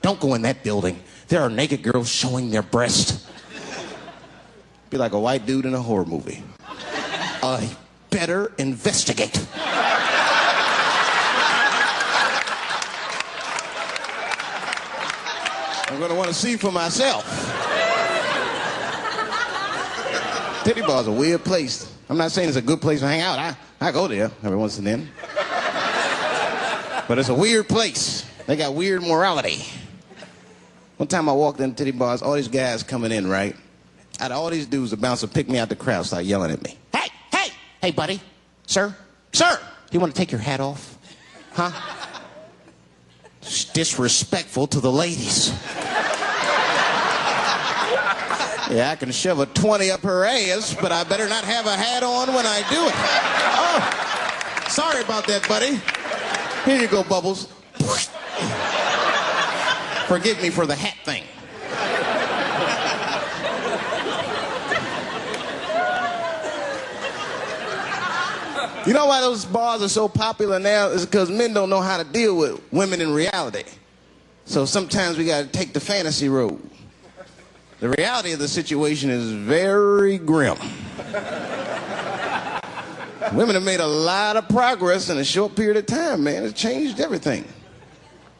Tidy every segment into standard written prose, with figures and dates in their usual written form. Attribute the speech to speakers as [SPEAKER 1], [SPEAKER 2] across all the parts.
[SPEAKER 1] Don't go in that building. There are naked girls showing their breast. Be like a white dude in a horror movie. I better investigate. I'm going to want to see for myself. Titty bar is a weird place. I'm not saying it's a good place to hang out. I go there every once and then. But it's a weird place. They got weird morality. One time I walked in titty bars, all these guys coming in, right? Out of all these dudes, the bouncer picked me out the crowd, started yelling at me. Hey, hey, hey, buddy. Sir, sir, you want to take your hat off? Huh? It's disrespectful to the ladies. Yeah, I can shove a 20 up her ass, but I better not have a hat on when I do it. Oh, sorry about that, buddy. Here you go, Bubbles. Forgive me for the hat thing. You know why those bars are so popular now? Is because men don't know how to deal with women in reality. So sometimes we got to take the fantasy road. The reality of the situation is very grim. Women have made a lot of progress in a short period of time, man. It's changed everything.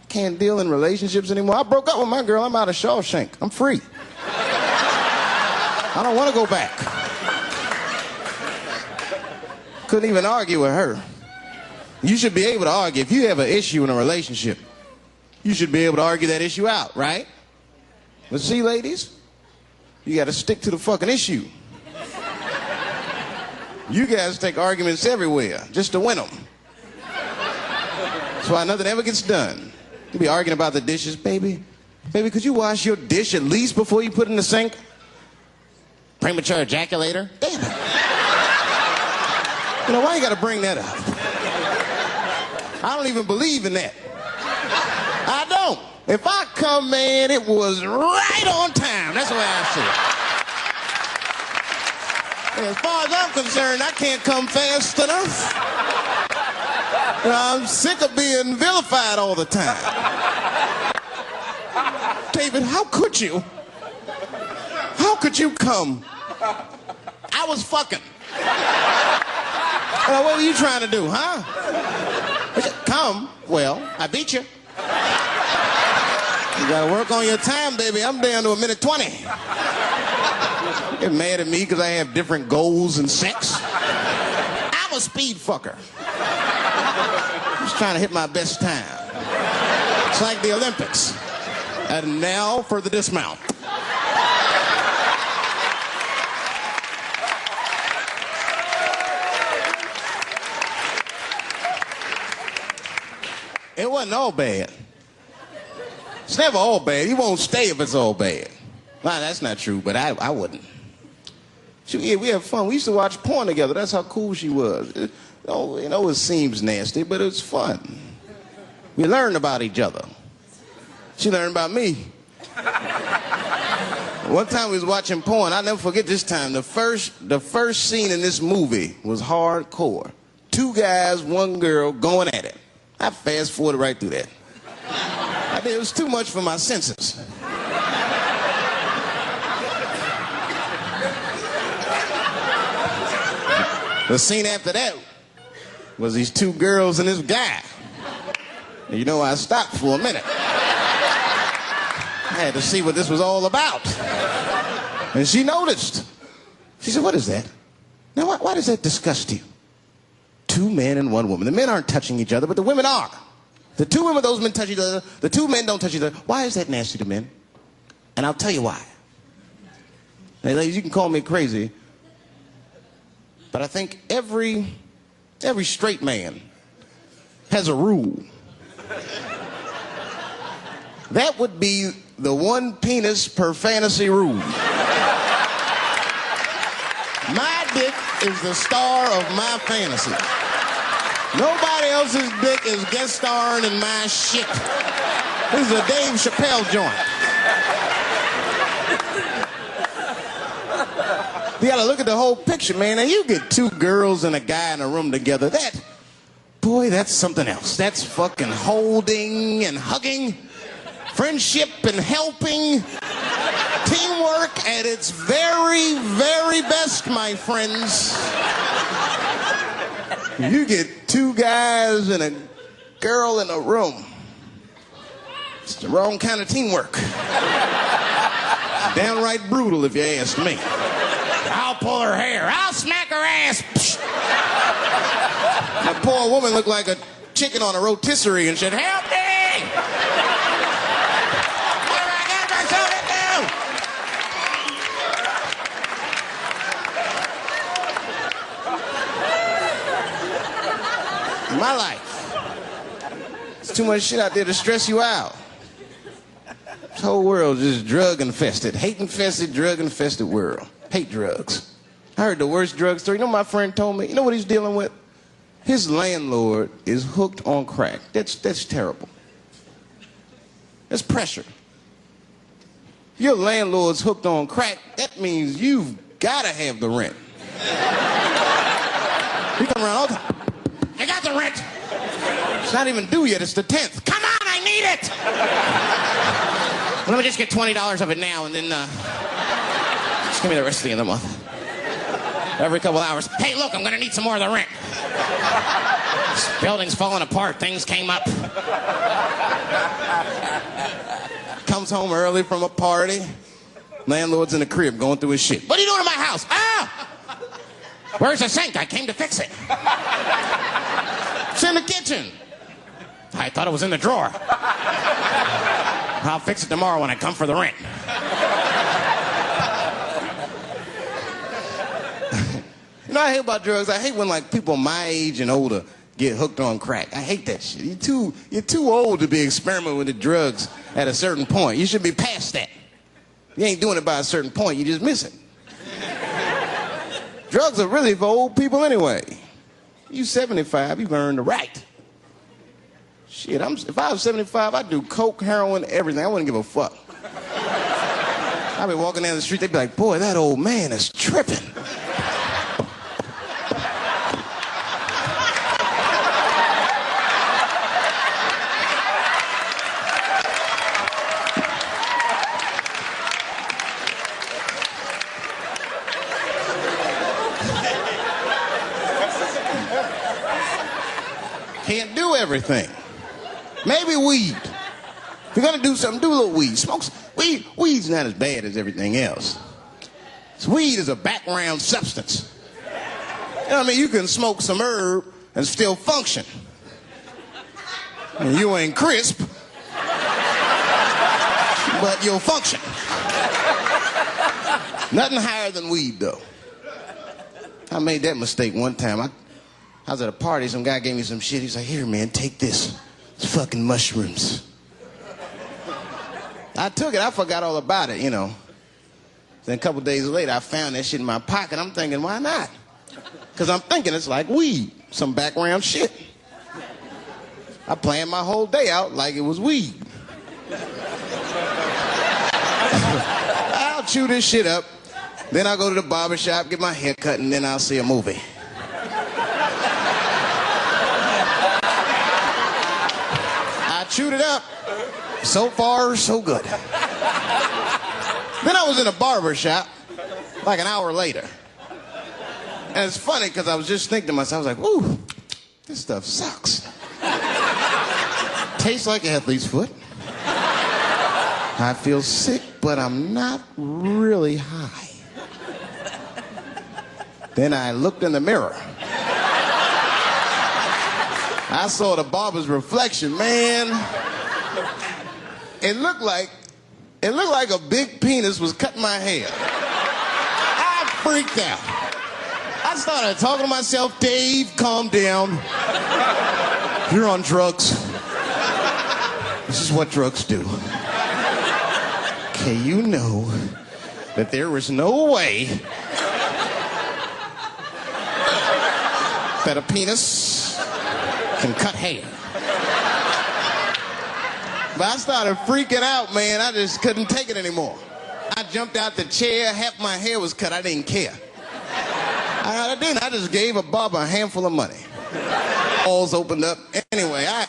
[SPEAKER 1] Can't deal in relationships anymore. I broke up with my girl. I'm out of Shawshank. I'm free. I don't want to go back. Couldn't even argue with her. You should be able to argue. If you have an issue in a relationship, you should be able to argue that issue out, right? But see, ladies, you got to stick to the fucking issue. You guys take arguments everywhere just to win them. That's why nothing ever gets done. You be arguing about the dishes. Baby, could you wash your dish at least before you put it in the sink? Premature ejaculator? Damn it. You know, why you got to bring that up? I don't even believe in that. I don't. If I come, man, it was right on time. That's the way I see it. As far as I'm concerned, I can't come fast enough. You know, I'm sick of being vilified all the time. David, how could you? How could you come? I was fucking. What were you trying to do, huh? Come. Well, I beat you. You gotta work on your time, baby. I'm down to 1:20. Get mad at me because I have different goals in sex. I'm a speed fucker. Just trying to hit my best time. It's like the Olympics. And now for the dismount. It wasn't all bad. It's never all bad. You won't stay if it's all bad. Nah, that's not true, but I wouldn't. Yeah, we had fun. We used to watch porn together. That's how cool she was. You know, it seems nasty, but it's fun. We learned about each other. She learned about me. One time we was watching porn. I'll never forget this time. The first scene in this movie was hardcore. 2 guys, 1 girl going at it. I fast forwarded right through that. It was too much for my senses. The scene after that was these 2 girls and this guy. And you know, I stopped for a minute. I had to see what this was all about. And she noticed. She said, "What is that? Now, why does that disgust you? 2 men and 1 woman. The men aren't touching each other, but the women are. The 2 women, those men touch each other. The 2 men don't touch each other. Why is that nasty to men? And I'll tell you why. Now, ladies, you can call me crazy, but I think every straight man has a rule. That would be the 1 penis per fantasy rule. My dick is the star of my fantasy. Nobody else's dick is guest starring in my shit. This is a Dave Chappelle joint. You gotta look at the whole picture, man. Now you get 2 girls and a guy in a room together. Boy, that's something else. That's fucking holding and hugging. Friendship and helping. Teamwork at its very, very best, my friends. You get two guys and a girl in a room. It's the wrong kind of teamwork. Downright brutal, if you ask me. I'll pull her hair. I'll smack her ass. That poor woman looked like a chicken on a rotisserie and said, "Help me! What have I got myself into?" In my life, there's too much shit out there to stress you out. This whole world is just drug-infested. Hate-infested, drug-infested world. Hate drugs. I heard the worst drug story. You know what my friend told me? You know what he's dealing with? His landlord is hooked on crack. That's terrible. That's pressure. Your landlord's hooked on crack, that means you've got to have the rent. He come around all the time. I got the rent. It's not even due yet. It's the 10th. Come on, I need it. Let me just get $20 of it now, and then just give me the rest of the month. Every couple hours. Hey, look, I'm going to need some more of the rent. This building's falling apart. Things came up. Comes home early from a party. Landlord's in the crib going through his shit. What are you doing in my house? Ah! Where's the sink? I came to fix it. It's in the kitchen. I thought it was in the drawer. I'll fix it tomorrow when I come for the rent. You know what I hate about drugs? I hate when like people my age and older get hooked on crack. I hate that shit. You're too old to be experimenting with the drugs at a certain point. You should be past that. You ain't doing it by a certain point. You just miss it. Drugs are really for old people anyway. You 75, you've earned the right. Shit, if I was 75, I'd do coke, heroin, everything. I wouldn't give a fuck. I'd be walking down the street, they'd be like, boy, that old man is tripping. Can't do everything. Maybe weed. If you're gonna do something, do a little weed. Smoke weed. Weed's not as bad as everything else. Weed is a background substance. You know what I mean? You can smoke some herb and still function. And you ain't crisp, but you'll function. Nothing higher than weed, though. I made that mistake one time. I was at a party, some guy gave me some shit. He's like, here, man, take this. It's fucking mushrooms. I took it, I forgot all about it, you know. Then a couple days later, I found that shit in my pocket. I'm thinking, why not? Because I'm thinking it's like weed, some background shit. I planned my whole day out like it was weed. I'll chew this shit up, then I'll go to the barber shop, get my hair cut, and then I'll see a movie. Chewed it up. So far, so good. Then I was in a barber shop like an hour later. And it's funny because I was just thinking to myself, I was like, ooh, this stuff sucks. Tastes like athlete's foot. I feel sick, but I'm not really high. Then I looked in the mirror. I saw the barber's reflection, man. It looked like a big penis was cutting my hair. I freaked out. I started talking to myself, Dave, calm down. You're on drugs. This is what drugs do. Okay, you know that there is no way that a penis can cut hair. But I started freaking out, man. I just couldn't take it anymore. I jumped out the chair, half my hair was cut, I didn't care. I didn't, I just gave a barber a handful of money. Balls opened up. Anyway, I